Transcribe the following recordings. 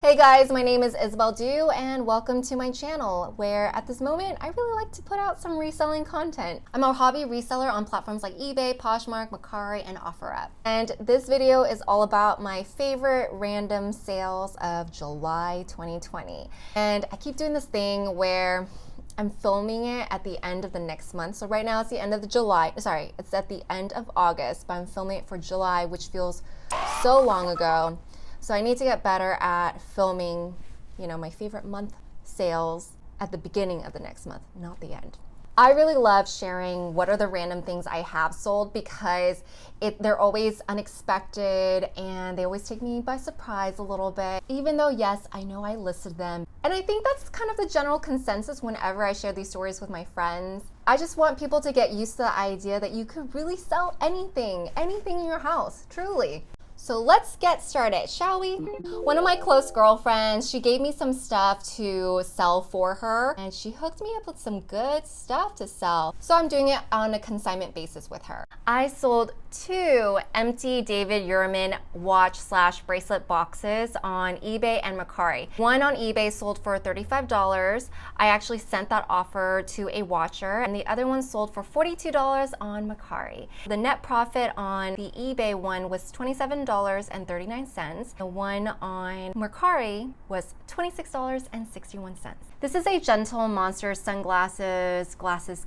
Hey guys, my name is ISABELLEDU and welcome to my channel where at this moment I really like to put out some reselling content. I'm a hobby reseller on platforms like eBay, Poshmark, Mercari, and OFFERUP. And this video is all about my favorite random sales of July 2020. And I keep doing this thing where I'm filming it at the end of the next month. So right now it's the end of it's at the end of August, but I'm filming it for July, which feels so long ago. So I need to get better at filming, my favorite month sales at the beginning of the next month, not the end. I really love sharing what are the random things I have sold because they're always unexpected and they always take me by surprise a little bit, even though yes, I know I listed them. And I think that's kind of the general consensus whenever I share these stories with my friends. I just want people to get used to the idea that you could really sell anything in your house, truly. So let's get started, shall we? One of my close girlfriends, she gave me some stuff to sell for her and she hooked me up with some good stuff to sell. So I'm doing it on a consignment basis with her. I sold 2 empty David Yurman watch/bracelet boxes on eBay and Mercari. One on eBay sold for $35. I actually sent that offer to a watcher, and the other one sold for $42 on Mercari. The net profit on the eBay one was $27.39. The one on Mercari was $26.61. This is a Gentle Monster glasses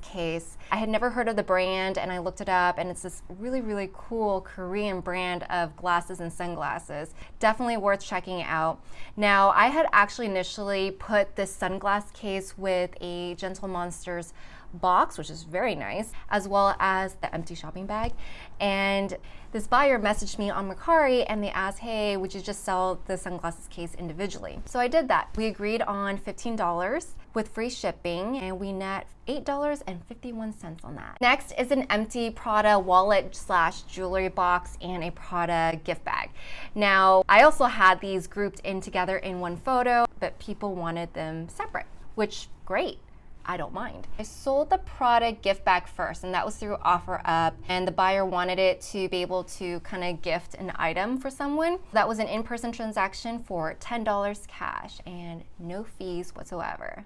case. I had never heard of the brand and I looked it up, and it's this really cool Korean brand of glasses and sunglasses. Definitely worth checking out. Now, I had actually initially put this sunglass case with a Gentle Monsters box, which is very nice, as well as the empty shopping bag. And this buyer messaged me on Mercari and they asked, hey, would you just sell the sunglasses case individually? So I did that. We agreed on $15 with free shipping and we net $8.51 on that. Next is an empty Prada wallet/jewelry box and a Prada gift bag. Now, I also had these grouped in together in one photo, but people wanted them separate, which great. I don't mind. I sold the Prada gift bag first, and that was through OFFERUP, and the buyer wanted it to be able to kind of gift an item for someone. That was an in-person transaction for $10 cash and no fees whatsoever.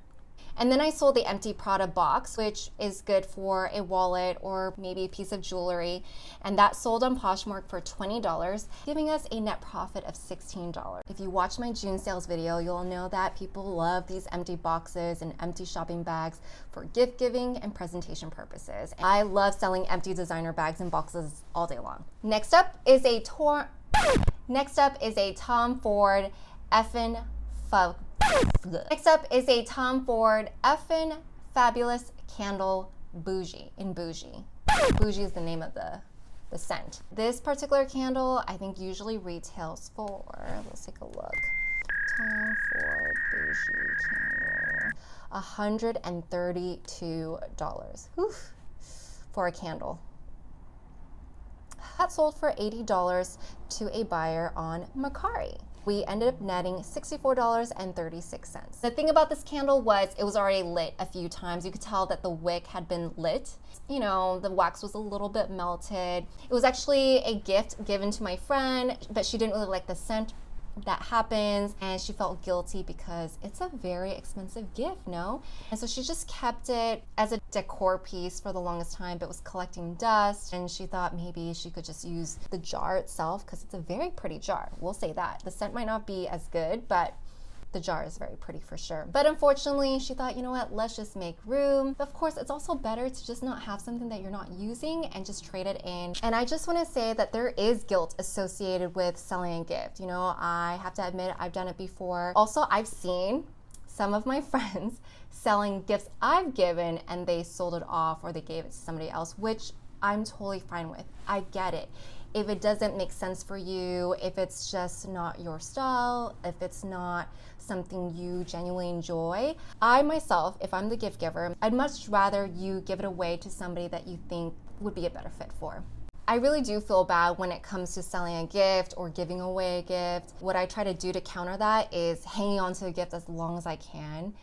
And then I sold the empty Prada box, which is good for a wallet or maybe a piece of jewelry. And that sold on Poshmark for $20, giving us a net profit of $16. If you watch my June sales video, you'll know that people love these empty boxes and empty shopping bags for gift giving and presentation purposes. I love selling empty designer bags and boxes all day long. Next up is a Tom Ford Effin' Fabulous Candle Bougie in Bougie. Bougie is the name of the scent. This particular candle I think usually retails for, let's take a look. Tom Ford Bougie candle. $132. Oof, for a candle. That sold for $80 to a buyer on Mercari. We ended up netting $64.36. The thing about this candle was it was already lit a few times. You could tell that the wick had been lit. The wax was a little bit melted. It was actually a gift given to my friend, but she didn't really like the scent. That happens, and she felt guilty because it's a very expensive gift, no? And so she just kept it as a decor piece for the longest time, but was collecting dust, and she thought maybe she could just use the jar itself because it's a very pretty jar. We'll say that. The scent might not be as good, but the jar is very pretty for sure. But unfortunately, she thought, you know what, let's just make room. Of course, it's also better to just not have something that you're not using and just trade it in. And I just want to say that there is guilt associated with selling a gift. I have to admit, I've done it before. Also, I've seen some of my friends selling gifts I've given and they sold it off or they gave it to somebody else, which I'm totally fine with. I get it. If it doesn't make sense for you, if it's just not your style, if it's not something you genuinely enjoy, I myself, if I'm the gift giver, I'd much rather you give it away to somebody that you think would be a better fit for. I really do feel bad when it comes to selling a gift or giving away a gift. What I try to do to counter that is hanging on to a gift as long as I can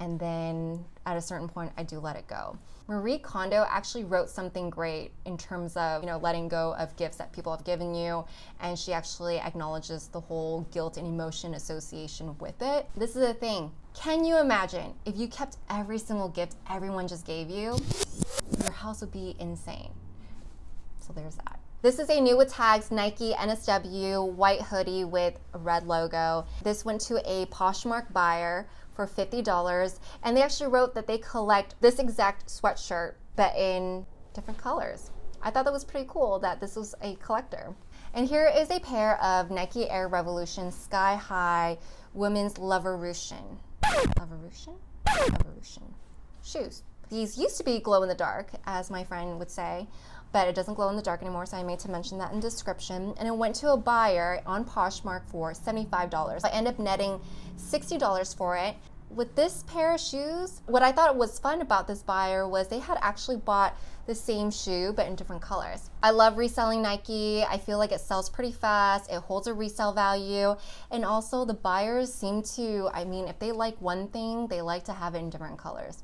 and then at a certain point I do let it go. Marie Kondo actually wrote something great in terms of, you know, letting go of gifts that people have given you, and she actually acknowledges the whole guilt and emotion association with it. This is the thing. Can you imagine if you kept every single gift everyone just gave you? Your house would be insane. So there's that. This is a new with tags Nike NSW white hoodie with a red logo. This went to a Poshmark buyer for $50, and they actually wrote that they collect this exact sweatshirt but in different colors. I thought that was pretty cool that this was a collector. And here is a pair of Nike Air Revolution Sky High Women's Leverution shoes. These used to be glow in the dark, as my friend would say, but it doesn't glow in the dark anymore, so I made to mention that in the description. And it went to a buyer on Poshmark for $75. I ended up netting $60 for it. With this pair of shoes, what I thought was fun about this buyer was they had actually bought the same shoe but in different colors. I love reselling Nike. I feel like it sells pretty fast, it holds a resale value, and also the buyers seem to, I mean, if they like one thing, they like to have it in different colors.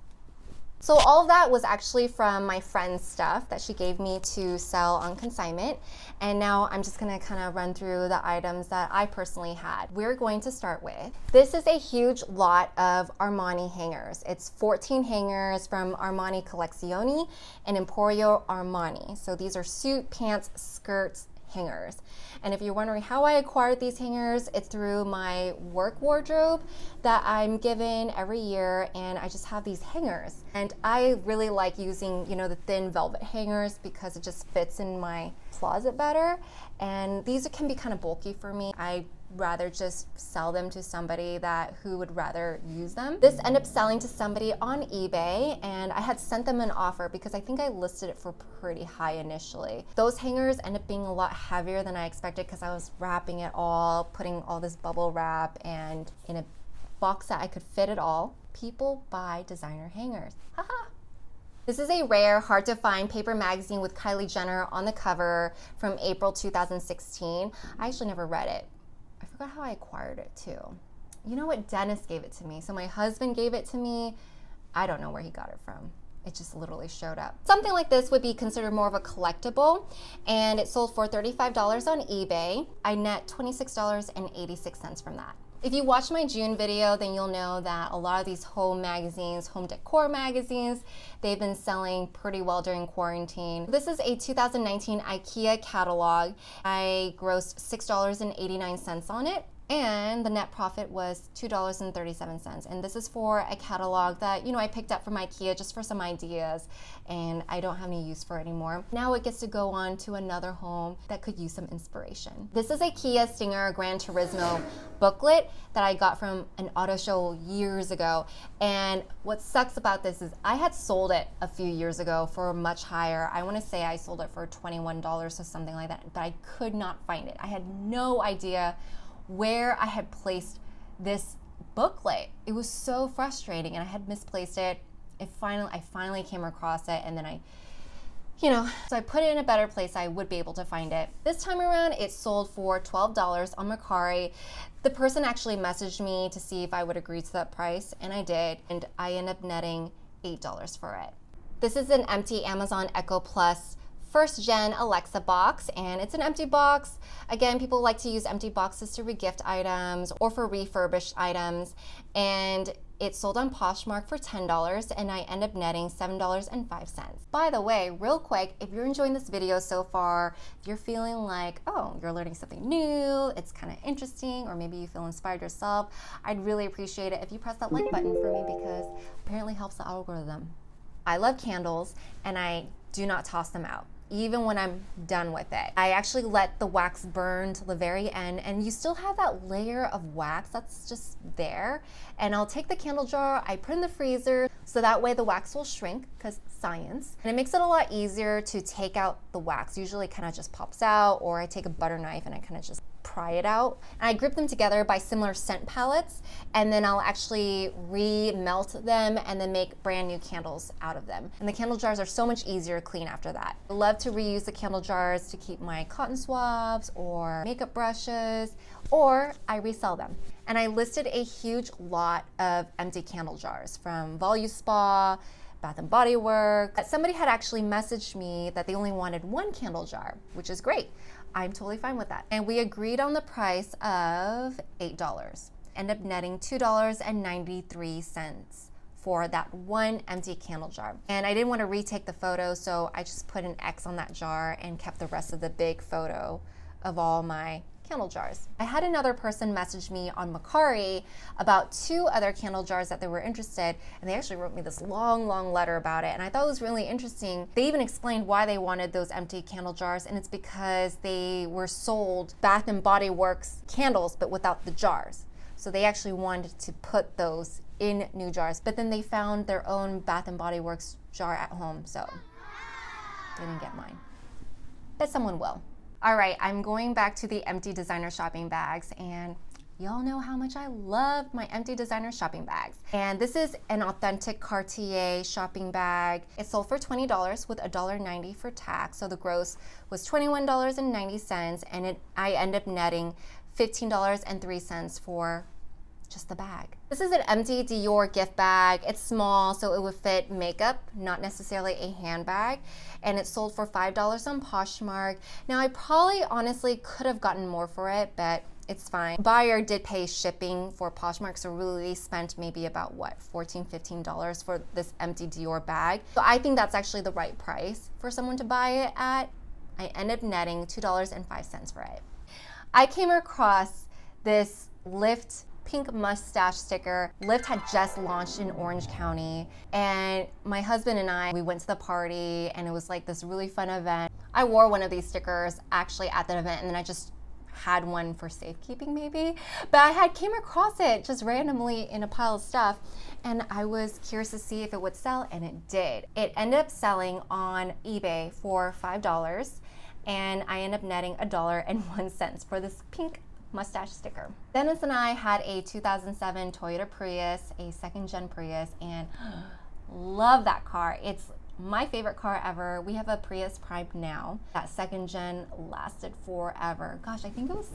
So all of that was actually from my friend's stuff that she gave me to sell on consignment. And now I'm just gonna kind of run through the items that I personally had. We're going to start with, this is a huge lot of Armani hangers. It's 14 hangers from Armani Collezioni and Emporio Armani. So these are suit, pants, skirts, hangers. And if you're wondering how I acquired these hangers, it's through my work wardrobe that I'm given every year, and I just have these hangers. And I really like using, you know, the thin velvet hangers because it just fits in my closet better. And these can be kind of bulky for me. I rather just sell them to somebody who would rather use them. This ended up selling to somebody on eBay, and I had sent them an offer because I think I listed it for pretty high initially. Those hangers ended up being a lot heavier than I expected because I was wrapping it all, putting all this bubble wrap, and in a box that I could fit it all. People buy designer hangers. Haha. This is a rare, hard to find paper magazine with Kylie Jenner on the cover from April 2016. I actually never read it. I forgot how I acquired it too. You know what? Dennis gave it to me. So my husband gave it to me. I don't know where he got it from. It just literally showed up. Something like this would be considered more of a collectible, and it sold for $35 on eBay. I net $26.86 from that. If you watched my June video, then you'll know that a lot of these home magazines, home decor magazines, they've been selling pretty well during quarantine. This is a 2019 IKEA catalog. I grossed $6.89 on it, and the net profit was $2.37. And this is for a catalog that, you know, I picked up from IKEA just for some ideas, and I don't have any use for it anymore. Now it gets to go on to another home that could use some inspiration. This is a Kia Stinger Gran Turismo booklet that I got from an auto show years ago. And what sucks about this is I had sold it a few years ago for much higher. I want to say I sold it for $21 or something like that, but I could not find it. I had no idea where I had placed this booklet. It was so frustrating, and I had misplaced it. I finally came across it, and then so I put it in a better place. I would be able to find it. This time around, it sold for $12 on Mercari. The person actually messaged me to see if I would agree to that price, and I did, and I ended up netting $8 for it. This is an empty Amazon Echo Plus first gen Alexa box, and it's an empty box. Again, people like to use empty boxes to regift items or for refurbished items, and it sold on Poshmark for $10, and I end up netting $7.05. By the way, real quick, if you're enjoying this video so far, if you're feeling like, oh, you're learning something new, it's kind of interesting, or maybe you feel inspired yourself, I'd really appreciate it if you press that like button for me, because apparently it helps the algorithm. I love candles, and I do not toss them out, even when I'm done with it. I actually let the wax burn till the very end, and you still have that layer of wax that's just there. And I'll take the candle jar, I put it in the freezer, so that way the wax will shrink, because science. And it makes it a lot easier to take out the wax. Usually it kind of just pops out, or I take a butter knife and I kind of just pry it out. And I group them together by similar scent palettes, and then I'll actually re-melt them and then make brand new candles out of them. And the candle jars are so much easier to clean after that. I love to reuse the candle jars to keep my cotton swabs or makeup brushes, or I resell them. And I listed a huge lot of empty candle jars from Voluspa, Bath and Body Works. Somebody had actually messaged me that they only wanted one candle jar, which is great. I'm totally fine with that. And we agreed on the price of $8. End up netting $2.93 for that one empty candle jar. And I didn't want to retake the photo, so I just put an X on that jar and kept the rest of the big photo of all my candle jars. I had another person message me on Mercari about 2 other candle jars that they were interested, and they actually wrote me this long letter about it, and I thought it was really interesting. They even explained why they wanted those empty candle jars, and it's because they were sold Bath and Body Works candles but without the jars. So they actually wanted to put those in new jars, but then they found their own Bath and Body Works jar at home, so they didn't get mine. But someone will. All right, I'm going back to the empty designer shopping bags, and y'all know how much I love my empty designer shopping bags. And this is an authentic Cartier shopping bag. It sold for $20 with $1.90 for tax, so the gross was $21.90, and I end up netting $15.03 for just the bag. This is an empty Dior gift bag. It's small, so it would fit makeup, not necessarily a handbag. And it sold for $5 on Poshmark. Now, I probably honestly could have gotten more for it, but it's fine. Buyer did pay shipping for Poshmark, so really spent maybe about what, $14, $15 for this empty Dior bag. So I think that's actually the right price for someone to buy it at. I end up netting $2.05 for it. I came across this Lyft pink mustache sticker. Lyft had just launched in Orange County, and my husband and I, we went to the party, and it was like this really fun event. I wore one of these stickers actually at the event, and then I just had one for safekeeping maybe, but I had came across it just randomly in a pile of stuff, and I was curious to see if it would sell, and it did. It ended up selling on eBay for $5, and I ended up netting $1.01 for this pink mustache sticker. Dennis and I had a 2007 Toyota Prius, a 2nd gen Prius, and love that car. It's my favorite car ever. We have a Prius Prime now. That 2nd gen lasted forever. Gosh, I think it was,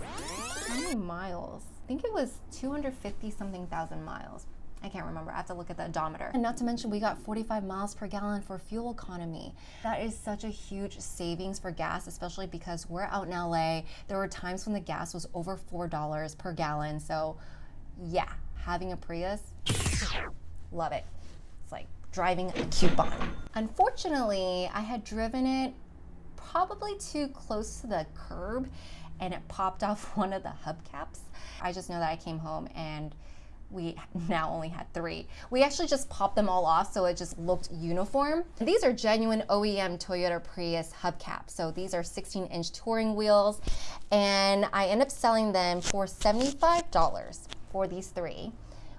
how many miles? I think it was 250 something thousand miles. I can't remember. I have to look at the odometer. And not to mention, we got 45 miles per gallon for fuel economy. That is such a huge savings for gas, especially because we're out in LA. There were times when the gas was over $4 per gallon. So yeah, having a Prius, love it. It's like driving a coupon. Unfortunately, I had driven it probably too close to the curb, and it popped off one of the hubcaps. I just know that I came home and we now only had 3. We actually just popped them all off so it just looked uniform. These are genuine OEM Toyota Prius hubcaps. So these are 16-inch touring wheels, and I end up selling them for $75 for these 3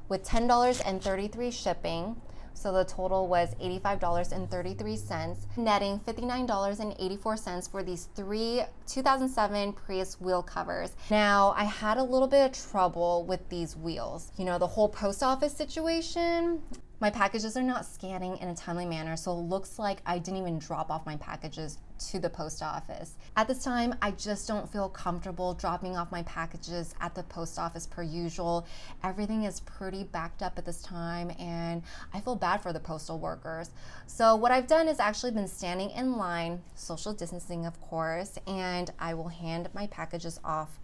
with $10.33 shipping. So the total was $85.33, netting $59.84 for these 3 2007 Prius wheel covers. Now, I had a little bit of trouble with these wheels. You know, the whole post office situation, my packages are not scanning in a timely manner, so it looks like I didn't even drop off my packages to the post office. At this time, I just don't feel comfortable dropping off my packages at the post office per usual. Everything is pretty backed up at this time, and I feel bad for the postal workers. So what I've done is actually been standing in line, social distancing of course, and I will hand my packages off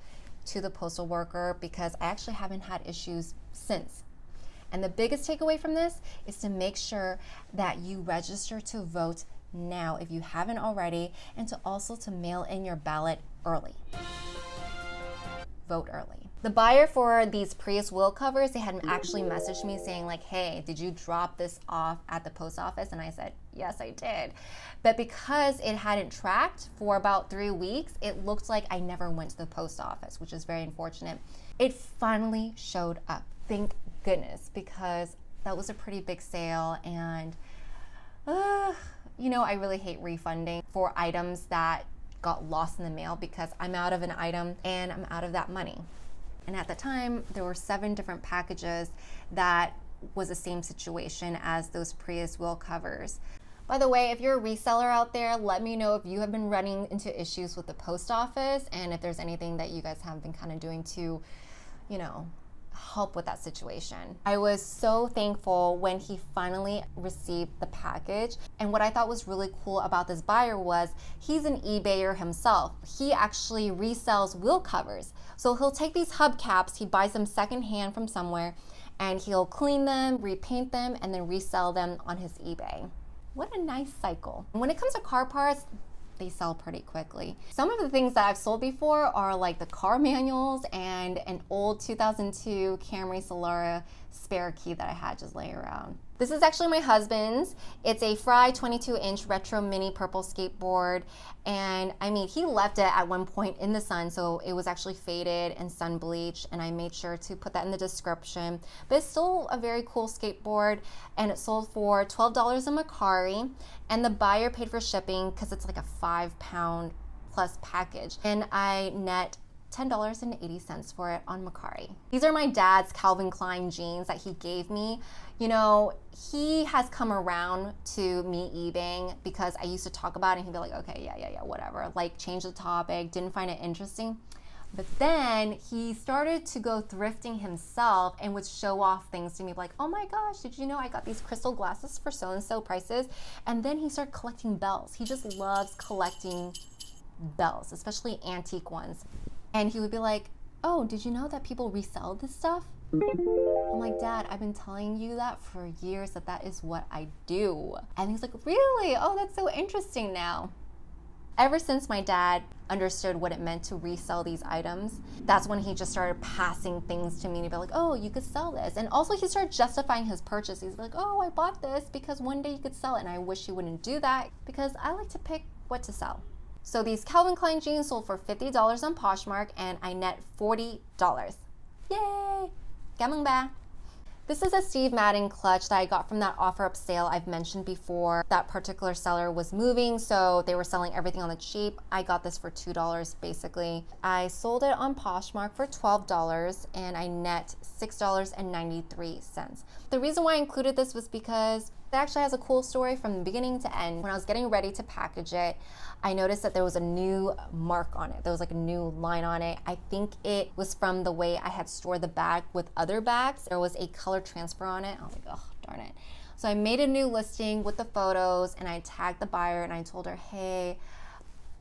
to the postal worker because I actually haven't had issues since. And the biggest takeaway from this is to make sure that you register to vote now if you haven't already, and to also to mail in your ballot early. Vote early. The buyer for these Prius wheel covers, they had actually messaged me saying like, hey, did you drop this off at the post office? And I said, yes, I did. But because it hadn't tracked for about 3 weeks, it looked like I never went to the post office, which is very unfortunate. It finally showed up. Thank goodness, because that was a pretty big sale, and you know, I really hate refunding for items that got lost in the mail because I'm out of an item and I'm out of that money. And at the time, there were 7 different packages that was the same situation as those Prius wheel covers. By the way, if you're a reseller out there, let me know if you have been running into issues with the post office and if there's anything that you guys have been kind of doing to, you know, help with that situation. I was so thankful when he finally received the package. And what I thought was really cool about this buyer was he's an eBayer himself. He actually resells wheel covers. So he'll take these hubcaps, he buys them secondhand from somewhere, and he'll clean them, repaint them, and then resell them on his eBay. What a nice cycle. When it comes to car parts, they sell pretty quickly. Some of the things that I've sold before are like the car manuals and an old 2002 Camry Solara spare key that I had just laying around. This is actually my husband's. It's a Fry 22-inch retro mini purple skateboard. And I mean, he left it at one point in the sun, so it was actually faded and sun bleached, and I made sure to put that in the description. But it's still a very cool skateboard, and it sold for $12 in Mercari, and the buyer paid for shipping because it's like a 5-pound plus package. And I net $10.80 for it on Mercari. These are my dad's Calvin Klein jeans that he gave me. You know, he has come around to me eBaying because I used to talk about it and he'd be like, okay, yeah, whatever. Like, change the topic, didn't find it interesting. But then he started to go thrifting himself and would show off things to me like, oh my gosh, did you know I got these crystal glasses for so-and-so prices? And then he started collecting bells. He just loves collecting bells, especially antique ones. And he would be like, oh, did you know that people resell this stuff? I'm like, Dad, I've been telling you that for years, that is what I do. And he's like, really? Oh, that's so interesting now. Ever since my dad understood what it meant to resell these items, that's when he just started passing things to me and he'd be like, oh, you could sell this. And also he started justifying his purchase. He's like, oh, I bought this because one day you could sell it. And I wish he wouldn't do that because I like to pick what to sell. So these Calvin Klein jeans sold for $50 on Poshmark and I net $40. Yay! Gamung ba? This is a Steve Madden clutch that I got from that OFFERUP sale I've mentioned before. That particular seller was moving, so they were selling everything on the cheap. I got this for $2 basically. I sold it on Poshmark for $12 and I net $6.93. The reason why I included this was because it actually has a cool story from the beginning to end. When I was getting ready to package it, I noticed that there was a new mark on it. There was like a new line on it. I think it was from the way I had stored the bag with other bags. There was a color transfer on it. I was like, oh, darn it. So I made a new listing with the photos and I tagged the buyer and I told her, hey,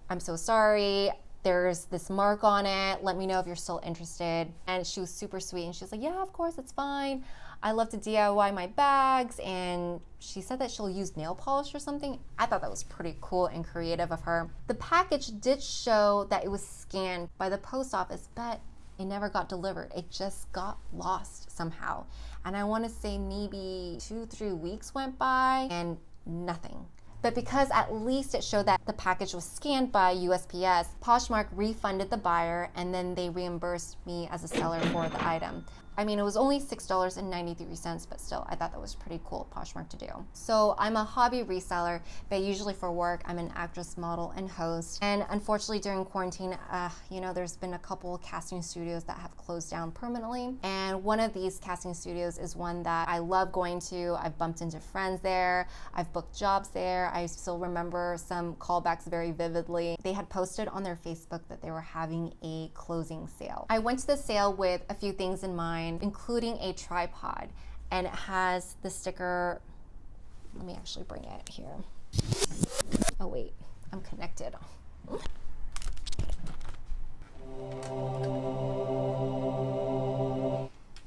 I'm so sorry. There's this mark on it. Let me know if you're still interested. And she was super sweet and she was like, yeah, of course, it's fine. I love to DIY my bags, and she said that she'll use nail polish or something. I thought that was pretty cool and creative of her. The package did show that it was scanned by the post office, but it never got delivered. It just got lost somehow. And I want to say maybe 2-3 weeks went by and nothing. But because at least it showed that the package was scanned by USPS, Poshmark refunded the buyer and then they reimbursed me as a seller for the item. I mean, it was only $6.93, but still, I thought that was pretty cool of Poshmark to do. So I'm a hobby reseller, but usually for work, I'm an actress, model, and host. And unfortunately, during quarantine, there's been a couple casting studios that have closed down permanently. And one of these casting studios is one that I love going to. I've bumped into friends there. I've booked jobs there. I still remember some callbacks very vividly. They had posted on their Facebook that they were having a closing sale. I went to the sale with a few things in mind, including a tripod, and it has the sticker. Let me actually bring it here. Oh wait, I'm connected.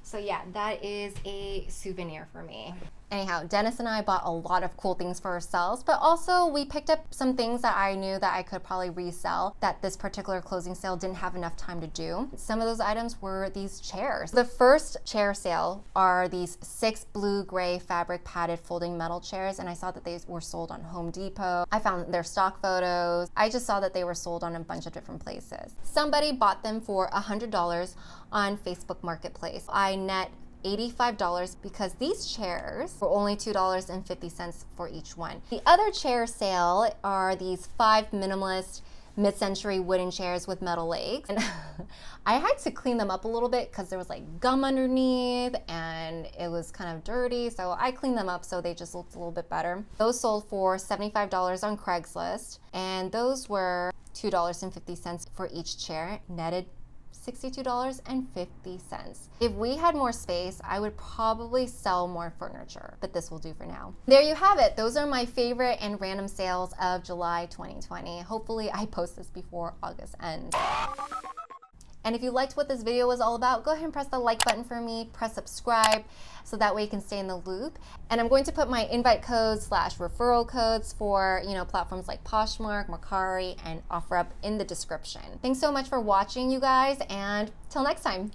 So yeah, that is a souvenir for me. Anyhow, Dennis and I bought a lot of cool things for ourselves, but also we picked up some things that I knew that I could probably resell that this particular closing sale didn't have enough time to do. Some of those items were these chairs. The first chair sale are these 6 blue-gray fabric padded folding metal chairs, and I saw that they were sold on Home Depot. I found their stock photos. I just saw that they were sold on a bunch of different places. Somebody bought them for $100 on Facebook Marketplace. I net $85 because these chairs were only $2.50 for each one. The other chair sale are these 5 minimalist mid-century wooden chairs with metal legs. And I had to clean them up a little bit because there was like gum underneath and it was kind of dirty. So I cleaned them up so they just looked a little bit better. Those sold for $75 on Craigslist, and those were $2.50 for each chair, netted $62.50. If we had more space, I would probably sell more furniture, but this will do for now. There you have it. Those are my favorite and random sales of July 2020. Hopefully I post this before August ends. And if you liked what this video was all about, go ahead and press the like button for me, press subscribe, so that way you can stay in the loop. And I'm going to put my invite codes / referral codes for, platforms like Poshmark, Mercari, and OFFERUP in the description. Thanks so much for watching, you guys, and till next time.